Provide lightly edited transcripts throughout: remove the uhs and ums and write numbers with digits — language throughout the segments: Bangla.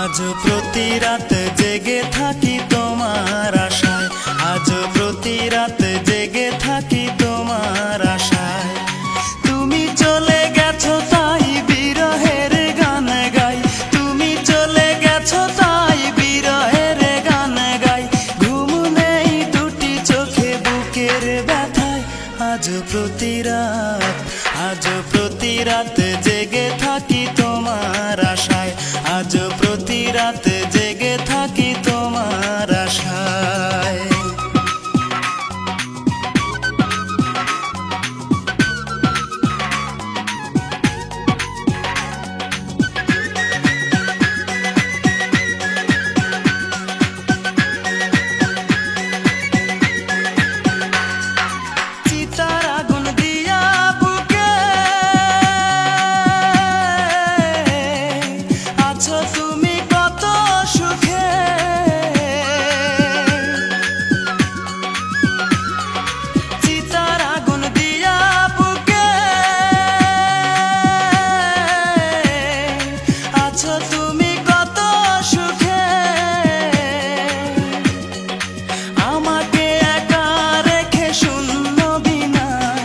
আজ প্রতি রাত জেগে থাকি তোমার আশায়, আজ প্রতি রাত জেগে থাকি তোমার আশায়। তুমি চলে গেছো তাই বিরহের গান গাই, তুমি চলে গেছো তাই বিরহের গান গাই। ঘুম নেই দুটি চোখে বুকের ব্যথায়, আজ প্রতি রাত, আজ প্রতি রাত জেগে থাকি তোমার আশায়, আজ প্রতি রাত জেগে থাকি তোমার আশায়। চিতার আগুন দিয়া বুকে আছো তুমি কত সুখে, চিতার আগুন দিয়া বুকে আছো তুমি কত সুখে। আমাকে একা রেখে শূন্য বিনায়,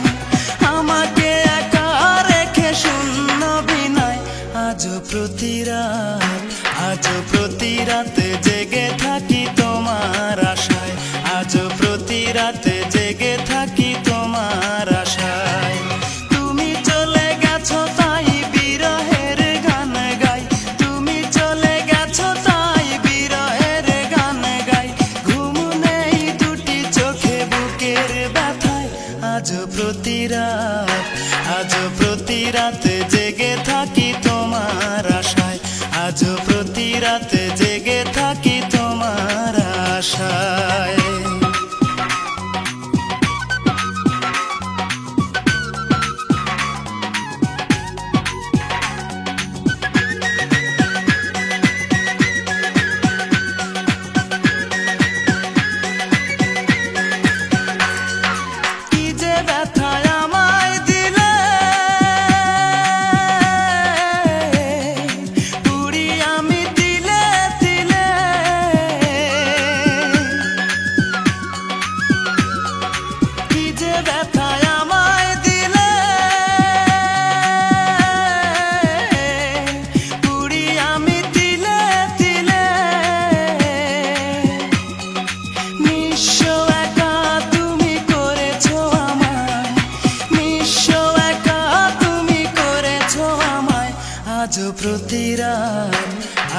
আমাকে একা রেখে শূন্য বিনায়। আজ প্রতি রাত, আজ প্রতি রাত জেগে থাকি তোমার আশায়, আজ প্রতি রাত জেগে থাকি তোমার আশায়। তুমি চলে গেছো তাই বিরহের গান গাই, তুমি চলে গেছো তাই বিরহের গান গাই। ঘুম নেই দুটি চোখে বুকের ব্যথায়, আজ প্রতি রাত, আজ প্রতি রাত জেগে থাকি তোমার আশায়, আজ প্রতি রাত জেগে থাকি তোমার আশায়। কি যে ব্যথায় আমায় দিলে, পুরি আমি দিলে দিলে। কি যে ব্যথায় আমায় দিলে, পুরি আমি দিলে দিলে। নিঃস্ব একা তুমি করেছো আমায়, নিঃস্ব একা তুমি করেছো আমায়। আজ প্রতি রাত,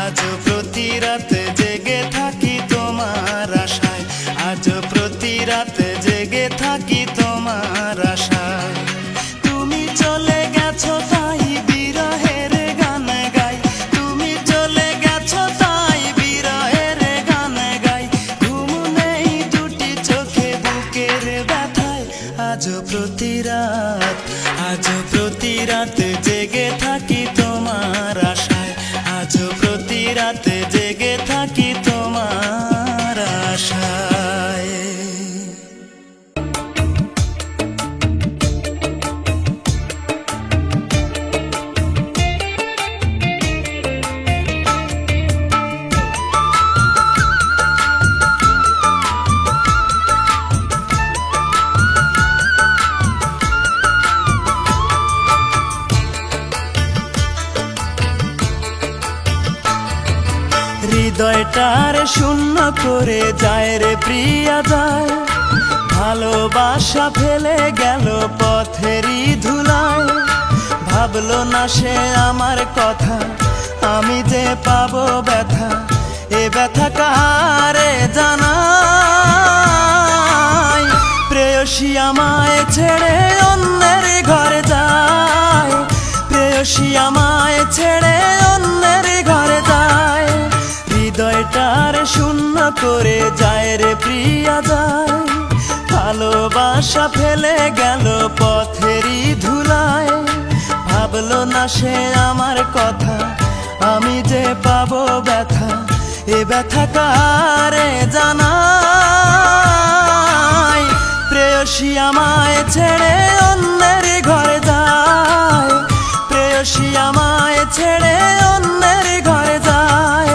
আজ প্রতি রাত জেগে থাকি তোমার আশায়, আজ প্রতি রাত জেগে থাকি তোমার আশায়। তুমি চলে গেছো তাই বিরহের গান গাই, তুমি চলে গেছো তাই বিরহের গান গাই। ঘুম নেই দুটি চোখে বুকের ব্যথায়, আজ প্রতি রাত, আজ প্রতি রাত জেগে থাকি তোমার আশায়, আজ প্রতি রাত জেগে থাকি তোমার আশায়। হৃদয়টার শূন্য করে যায় রে প্রিয়া যায়, ভালোবাসা ফেলে গেল পথেরই ধুলায়। ভাবলো না সে আমার কথা, আমি যে পাবো ব্যথা, এ ব্যথা কারে জানাই। প্রেয়সী আমায় ছেড়ে অন্যের ঘরে যায়, প্রেয়সী আমায় ছেড়ে অন্যের ঘরে যায়। হৃদয়টার শূন্য করে যায় রে প্রিয়া যায়, ভালোবাসা ফেলে গেল পথেরই ধুলায়। ভাবলো না সে আমার কথা, আমি যে পাবো ব্যথা, এ ব্যথা কারে জানাই। প্রেয়সী আমায় ছেড়ে অন্যের ঘরে যায়, প্রেয়সী আমায় ছেড়ে অন্যের ঘরে যায়।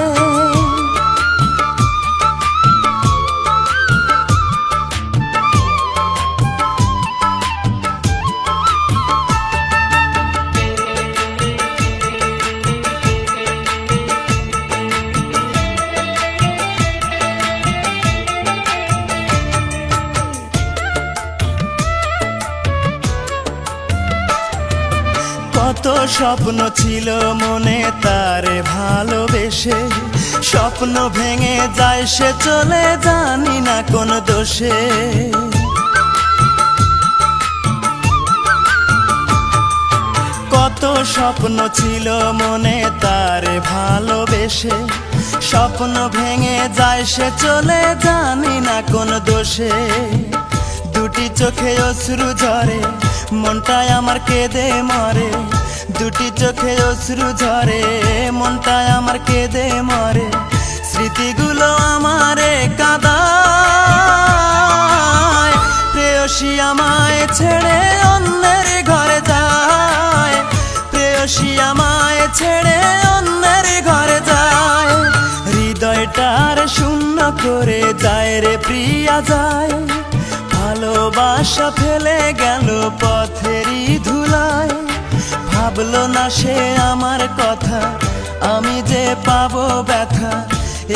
স্বপ্ন ছিল মনে তারে ভালোবেসে, স্বপ্ন ভেঙে যায় সে চলে জানি না কোন দোষে। কত স্বপ্ন ছিল মনে তারে ভালোবেসে, স্বপ্ন ভেঙে যায় সে চলে জানি না কোন দোষে। দুটি চোখে অশ্রু ঝরে মনটায় আমার কেঁদে মরে, দুটি চোখে অশ্রু ঝরে মনটায় আমার কেঁদে মরে। স্মৃতিগুলো আমারে কাঁদায়, প্রেয়সী আমায় ছেড়ে অন্যের ঘরে যায়, প্রেয়সী আমায় ছেড়ে অন্যের ঘরে যায়। হৃদয়টার শূন্য করে যায় রে প্রিয়া যায়, ভালোবাসা ফেলে গেল পথেরই ধুলায়। ভাবলো না সে আমার কথা, আমি যে পাবো ব্যথা,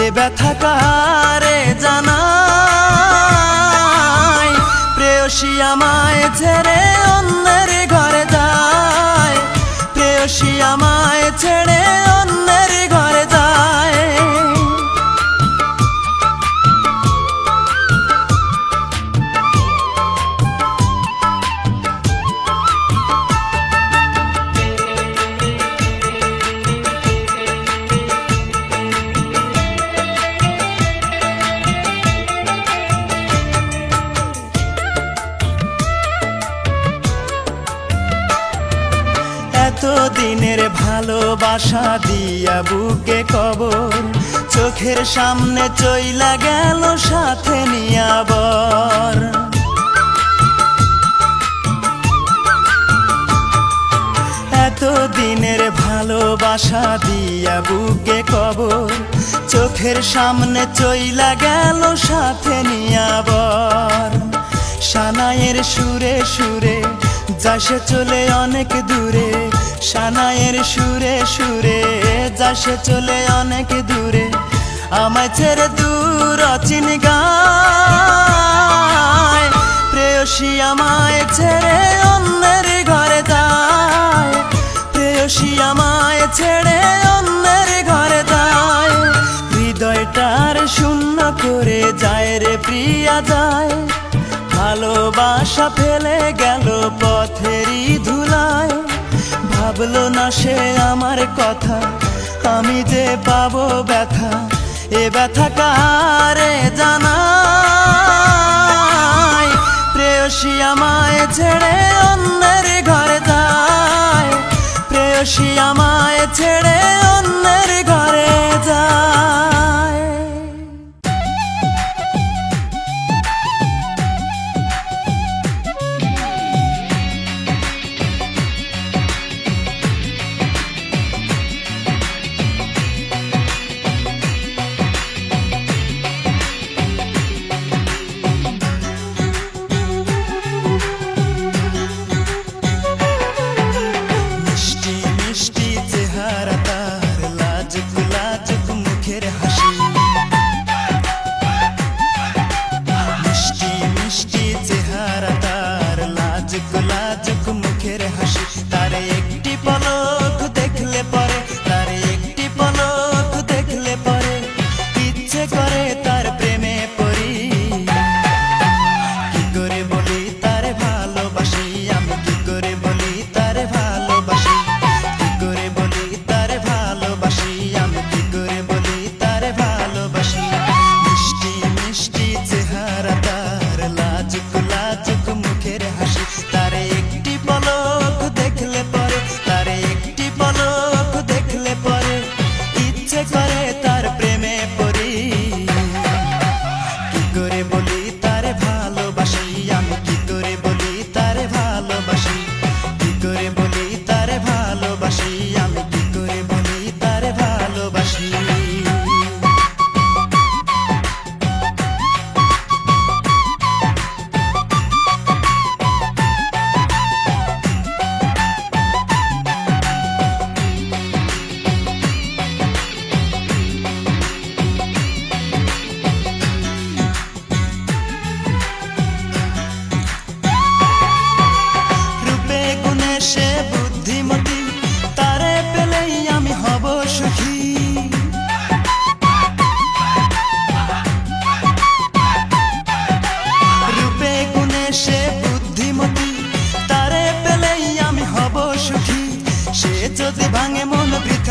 এ ব্যথা কারে জানাই। প্রেয়সী আমায় ছেড়ে অন্যের ঘরে যায়, প্রেয়সী আমায় ছেড়ে অন্যের ঘরে যায়। দিনের ভালোবাসা দিয়া বুকে কবর, চোখের সামনে চইলা গেল সাথে নিয়া বর। এত দিনের ভালোবাসা দিয়া বুকে কবর, চোখের সামনে চইলা গেল সাথে নিয়া বর। সানাইয়ের সুরে সুরে যাসে চলে অনেক দূরে, সানাইয়ের সুরে সুরে যাসে চলে অনেক দূরে। আমায় ছেড়ে দূর অচিন গায়, প্রেয়সী আমায় ছেড়ে অন্যের ঘরে যায়, প্রেয়সী আমায় ছেড়ে অন্যের ঘরে যায়। হৃদয়টার শূন্য করে যায় রে প্রিয়া যায়, ভালোবাসা ফেলে গেল পথেরই ধুলায়। ভাবলো না সে আমার কথা, আমি যে পাবো ব্যথা, এ ব্যথা কারে জানাই। প্রেয়সী আমায় ছেড়ে অন্যের ঘরে যায়, প্রেয়সী আমায় ছেড়ে অন্যের ঘরে যায়। মিষ্টি মিষ্টি চেহারা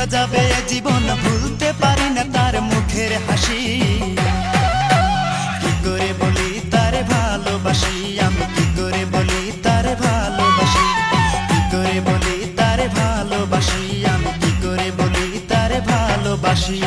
চলে যাবে এ জীবন, ভুলতে পারি না তার মুখের হাসি। কি করে বলি তারে ভালোবাসি, আমি কি করে বলি তারে ভালোবাসি, কি করে বলি তারে ভালোবাসি, আমি কি করে বলি তারে ভালোবাসি।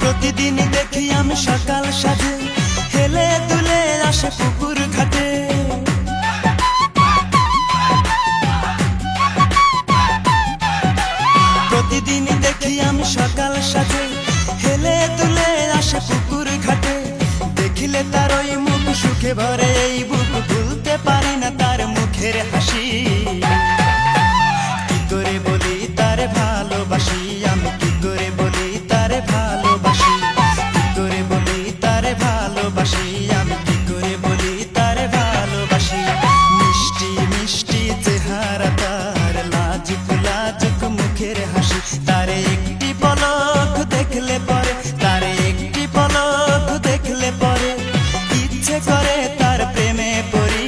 প্রতিদিনই দেখি আমি সকাল সাজে হেলে দুলে আসে পুকুর ঘাটে। প্রতিদিনই দেখি আমি সকাল সাজে হেলে দুলে আসে পুকুর ঘাটে। দেখিলে তার ওই মুখ সুখে ভরে এই বুক, ভুলতে পারি না তার মুখের হাসি। কি করে বলি তারে ভালোবাসি, আমি কি করে বলি তারে ভালোবাসি, কি করে বলি তারে ভালোবাসি, আমি কি করে বলি তারে ভালোবাসি। মিষ্টি মিষ্টি চেহারা তার, লাজুক লাজুক মুখের হাসি, তারে একটি পলক দেখলে পরে, তারে একটি পলক দেখলে পরে ইচ্ছে করে তার প্রেমে পড়ি।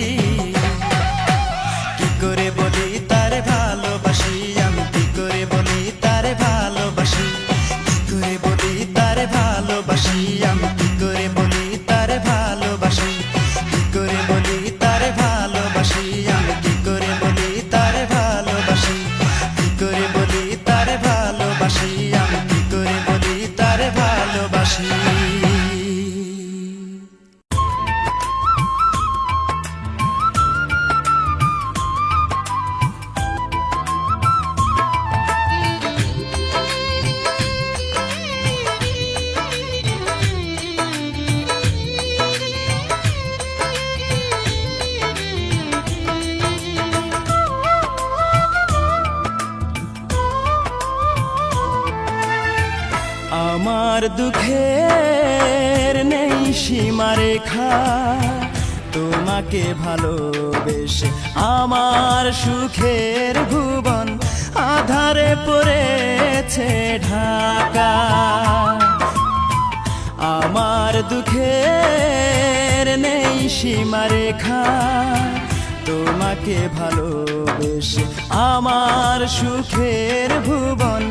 কি করে বলি তারে ভালোবাসি, আমি কি করে বলি তারে ভালোবাসি, কি করে বলি তারে ভালোবাসি, আমি কি করে বলি তারে ভালোবাসি, কি করে বলি তারে ভালোবাসি, আমি কি করে বলি তারে ভালোবাসি, কি করে বলি তারে ভালোবাসি, আমি কি করে বলি তারে ভালোবাসি। আমার দুঃখের নেই সীমারেখা, তোমাকে ভালোবেসে আমার সুখের ভুবন আধারে পড়েছে ঢাকা। আমার দুঃখের নেই সীমারেখা, তোমাকে ভালোবেসে আমার সুখের ভুবন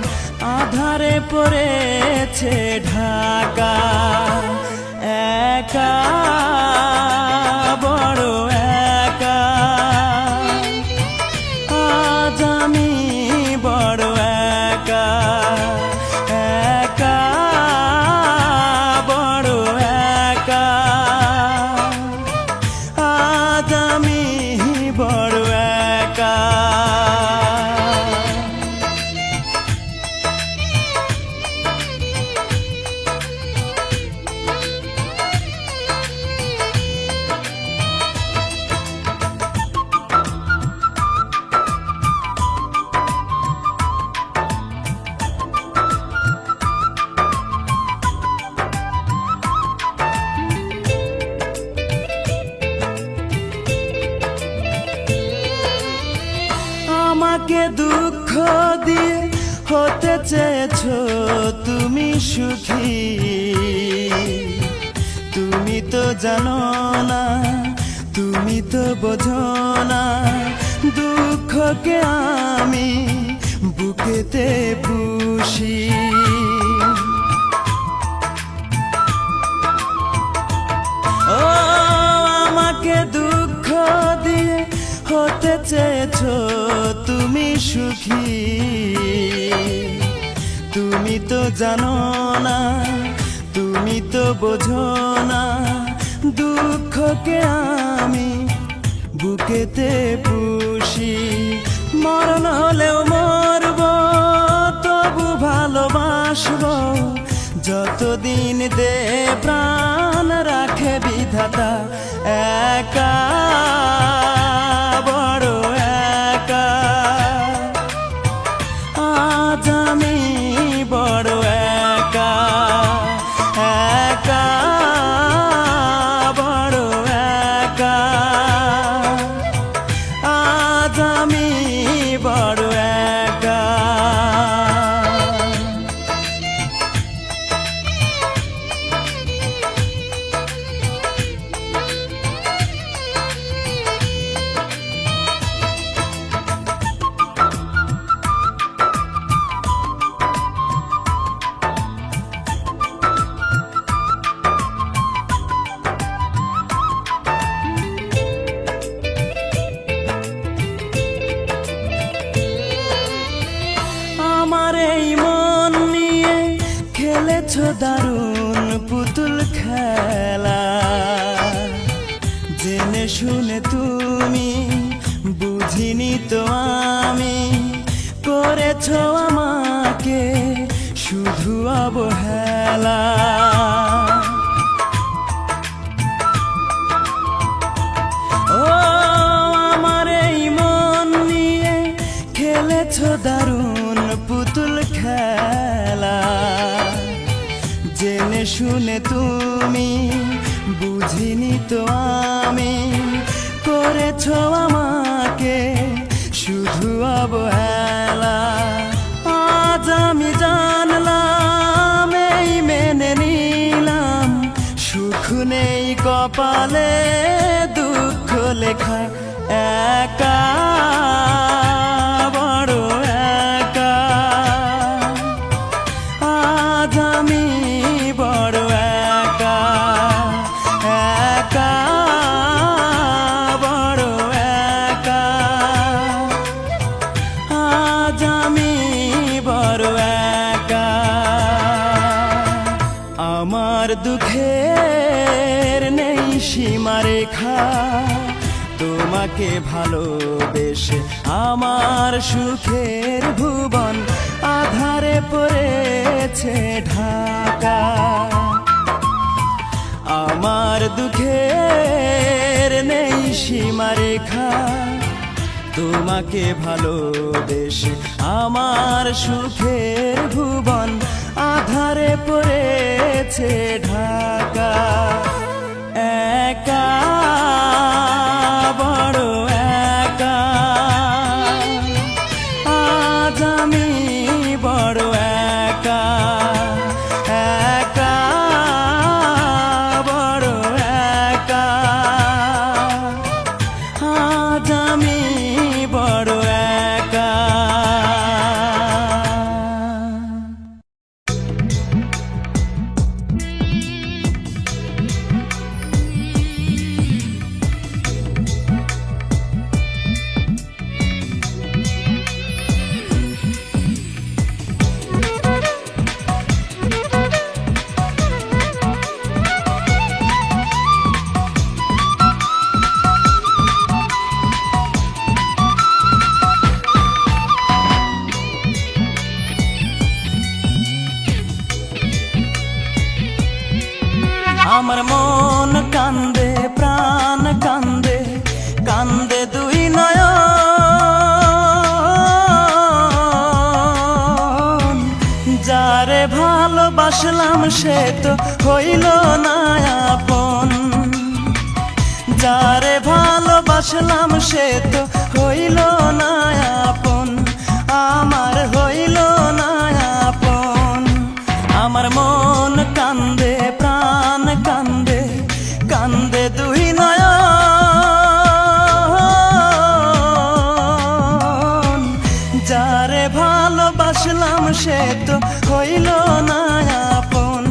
আধারে পড়েছে ঢাকা। একা বড় একা, আজ আমি বড় একা, একা বড় একা, আজ আমি বড় একা। আমাকে দুঃখ দিয়ে হতে চেয়েছো তুমি সুখী, তুমি তো জানো না, তুমি তো বোঝো না, দুঃখকে আমি বুকেতে পুষি। ও আমাকে দুঃখ দিয়ে হতে চেয়েছো তুমি সুখী, তুমি তো জানো না, তুমি তো বোঝো না, দুঃখকে আমি বুকেতে পুষি। মরণ হলেও মরব, তবু ভালোবাসবো, যতদিন দে প্রাণ রাখে বিধাতা। একা বড় একা, আজ আমি বড় একা, একা বড় খেলেছো দারুণ পুতুল খেলা, জেনে শুনে তুমি বুঝিনি তো আমি, করেছো আমাকে শুধু অবহেলা। ও আমার এই মন নিয়ে খেলেছো দারুণ পুতুল খেলা, জেনে শুনে তুমি বুঝিনি তো আমি, করেছো আমাকে শুধু অবহেলা। আজ আমি জানলাম, এই মেনে নিলাম, সুখ নেই কপালে, দুঃখ লেখা একা, বড় একা। আজ আমি বড় একা, একা, বড় একা। আজ আমি বড় একা। আমার দুঃখের নেই সীমারেখা, তোমাকে ভালোবেসে আমার সুখের ভুবন আধারে পড়েছে ঢাকা। আমার দুঃখের নেই সীমারেখা, তোমাকে ভালোবেসে আমার সুখের ভুবন আধারে পড়েছে ঢাকা। একা, বড় একা। আজ আমি বড় একা, একা, বড় একা। আজ আমি বড় একা। আমার মন কান্দে, প্রাণ কান্দে, কান্দে দুই নয়ন। যারে ভালোবাসলাম সে তো হইল না আপন, যারে ভালোবাসলাম সে তো হইল না আপন, আমার হইল না আপন। আমার মন কান্দে, প্রাণ কান্দে, কান্দে দুই নয়ন। যারে ভালোবাসলাম সে তো হইল না আপন,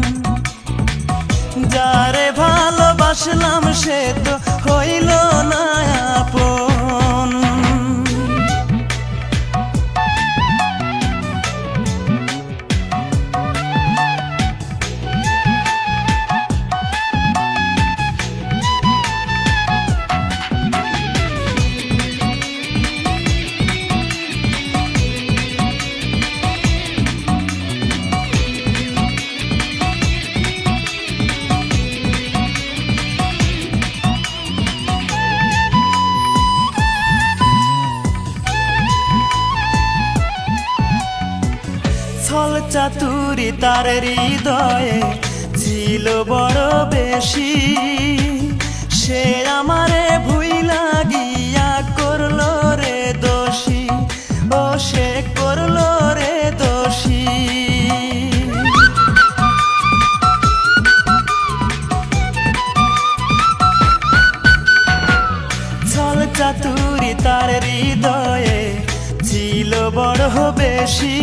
যারে ভালোবাসলাম সে তো হইল না আপন। ছল চাতুরি তার হৃদয়ে ছিল বড় বেশি, সে আমারে ভুইলা গিয়া করলো রে দোষী, ও সে করলো রে দোষী। ছল চাতুরি তার হৃদয়ে ছিল বড় বেশি,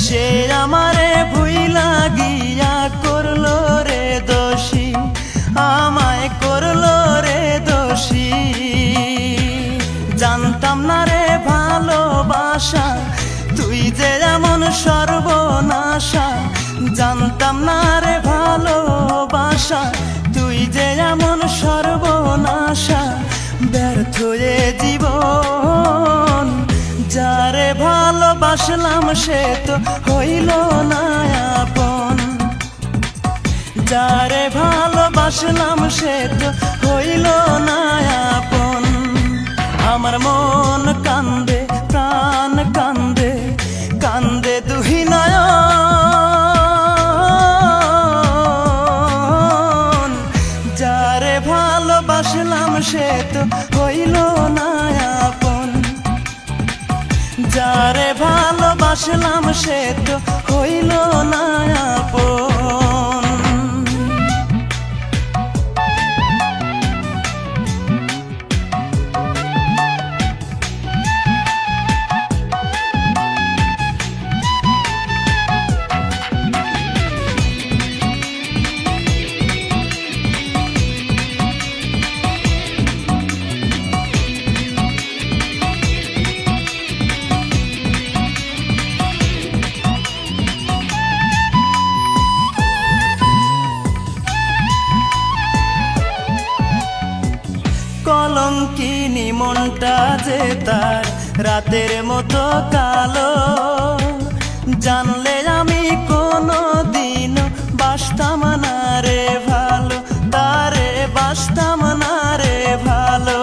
সে আমারে ভুইলা গিয়া করলো রে দোষী, আমায় করলো রে দোষী। জানতাম না রে ভালোবাসা তুই যে এমন সর্বনাশা, জানতাম না রে ভালোবাসা তুই যে এমন সর্বনাশা ব্যর্থ এ জীবন। যারে ভালোবাসলাম সে তো হইল না আপন, যারে ভালোবাসলাম সে তো হইল না আপন। আমার মন কান্দে প্রাণ কান্দে কান্দে দুই নয়ন। যারে ভালোবাসলাম সে তো হইল না আপন, যারে ভালোবাসলাম সে তো হইল না আপন। কলঙ্কিনী মনটা যে তার রাতের মতো কালো, জানলে আমি কোনো দিন বাসতাম না রে ভালো, তারে বাসতাম না রে ভালো।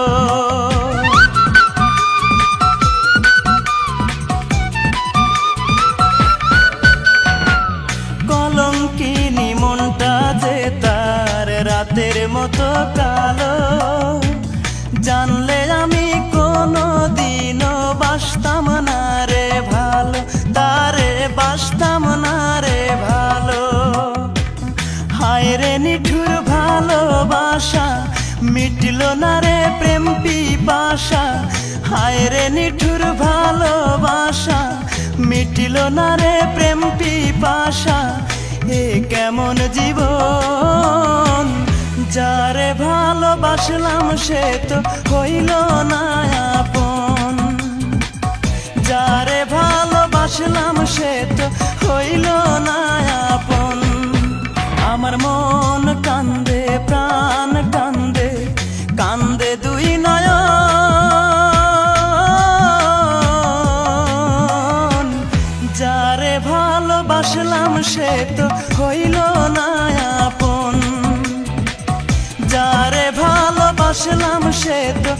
কলঙ্কিনী মনটা যে তার রাতের মতো কালো, জানলে আমি কোনো দিনও বাসতাম না রে ভালো, তারে বাসতাম না রে ভালো। হায় রে নিঠুর ভালোবাসা মিটল না রে প্রেম পিপাসা, হায় রে নিঠুর ভালোবাসা মিটল না রে প্রেম পিপাসা। এ কেমন জীবন, যারে ভালোবাসলাম সে তো হইল না আপন, যারে ভালোবাসলাম সে তো হইল না আপন। আমার মন কান্দে প্রাণ কান্দে কান্দে দুই নয়ন। যারে ভালোবাসলাম সে তো হইল না আপন, যারে ভালোবাসলাম সে তো